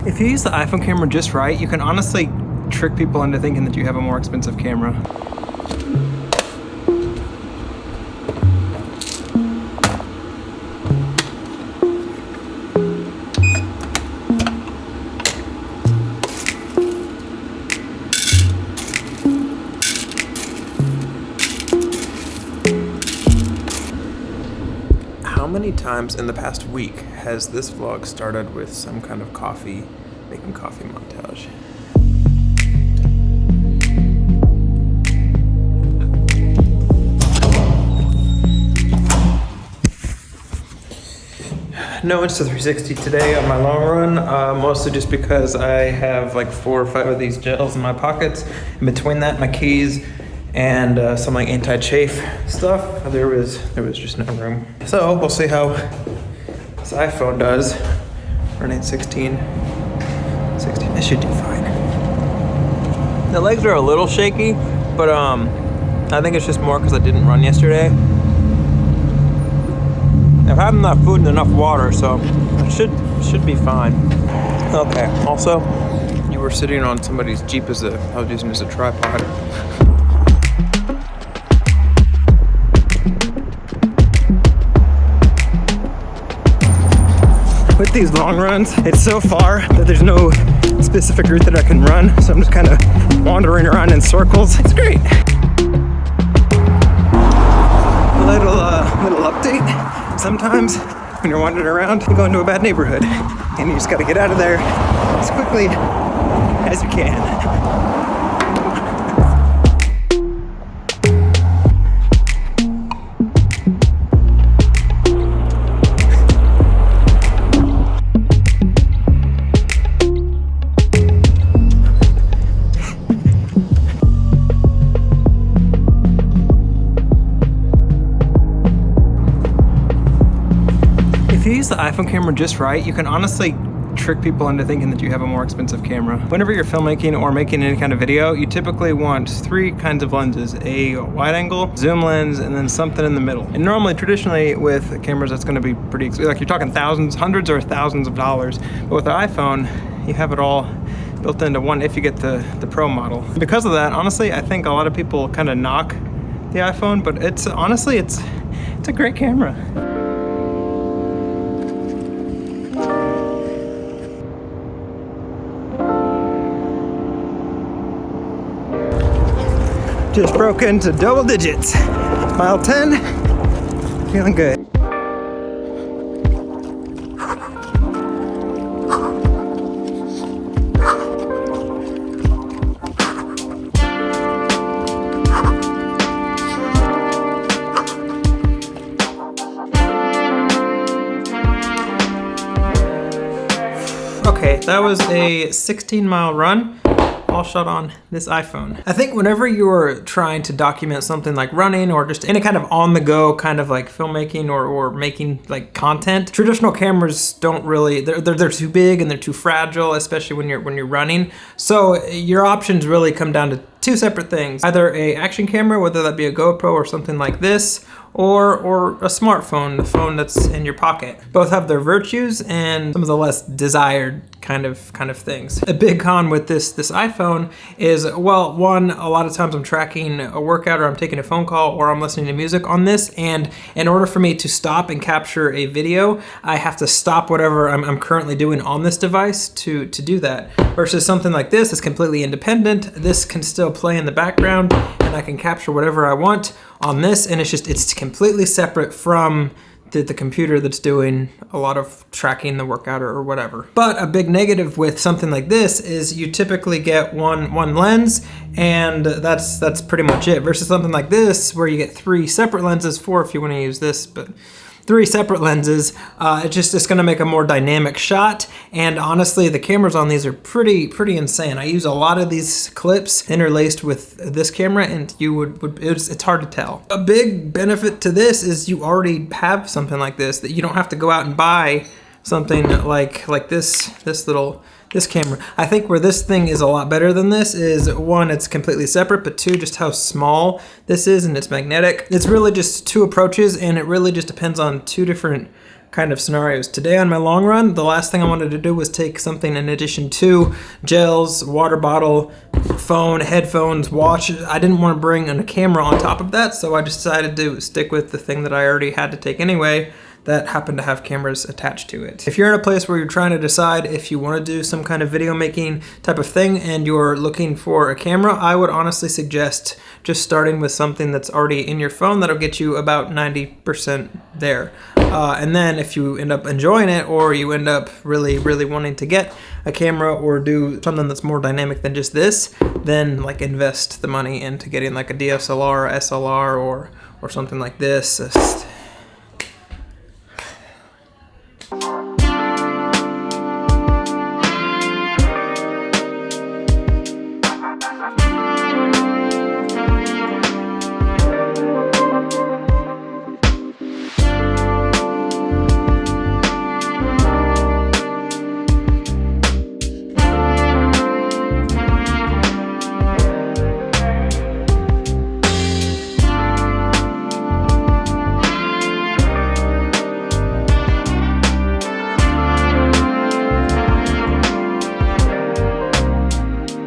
If you use the iPhone camera just right, you can honestly trick people into thinking that you have a more expensive camera. How many times in the past week has this vlog started with some kind of making coffee montage? No Insta360 today on my long run, mostly just because I have like 4 or 5 of these gels in my pockets. In between that, my keys, and some like anti-chafe stuff. There was just no room. So we'll see how this iPhone does. Running 16. It should do fine. The legs are a little shaky, but I think it's just more because I didn't run yesterday. I've had enough food and enough water, so it should be fine. Okay. Also, you were sitting on somebody's Jeep I was using as a tripod. With these long runs, it's so far that there's no specific route that I can run, so I'm just kind of wandering around in circles. It's great. A little update. Sometimes when you're wandering around, you go into a bad neighborhood, and you just gotta get out of there as quickly as you can. If you use the iPhone camera just right, you can honestly trick people into thinking that you have a more expensive camera. Whenever you're filmmaking or making any kind of video, you typically want 3 kinds of lenses: a wide angle, zoom lens, and then something in the middle. And normally, traditionally, with cameras, that's gonna be pretty expensive. Like, you're talking thousands, hundreds or thousands of dollars. But with the iPhone, you have it all built into one if you get the Pro model. Because of that, honestly, I think a lot of people kind of knock the iPhone, but it's a great camera. Just broke into double digits. Mile 10, feeling good. Okay, that was a 16-mile run, all shot on this iPhone. I think whenever you're trying to document something like running or just any kind of on-the-go kind of like filmmaking or making like content, traditional cameras don't really, they're too big and they're too fragile, especially when you're running. So your options really come down to 2 separate things: either a action camera, whether that be a GoPro or something like this, or a smartphone, the phone that's in your pocket. Both have their virtues and some of the less desired kind of things. A big con with this iPhone is, well, one, a lot of times I'm tracking a workout or I'm taking a phone call or I'm listening to music on this, and in order for me to stop and capture a video, I have to stop whatever I'm currently doing on this device to do that. Versus something like this is completely independent. This can still play in the background and I can capture whatever I want on this, and it's completely separate from the computer that's doing a lot of tracking the workout or whatever. But a big negative with something like this is you typically get one lens, and that's pretty much it. Versus something like this where you get 3 separate lenses, 4 if you want to use this, but 3 separate lenses. It's gonna make a more dynamic shot, and honestly the cameras on these are pretty insane. I use a lot of these clips interlaced with this camera, and it's hard to tell. A big benefit to this is you already have something like this, that you don't have to go out and buy something like this camera. I think where this thing is a lot better than this is, 1, it's completely separate, but 2, just how small this is and it's magnetic. It's really just 2 approaches, and it really just depends on 2 different kind of scenarios. Today on my long run, the last thing I wanted to do was take something in addition to gels, water bottle, phone, headphones, watch. I didn't want to bring a camera on top of that, so I decided to stick with the thing that I already had to take anyway, that happen to have cameras attached to it. If you're in a place where you're trying to decide if you want to do some kind of video making type of thing and you're looking for a camera, I would honestly suggest just starting with something that's already in your phone that'll get you about 90% there. And then if you end up enjoying it, or you end up really wanting to get a camera or do something that's more dynamic than just this, then like invest the money into getting like a DSLR, SLR, or something like this.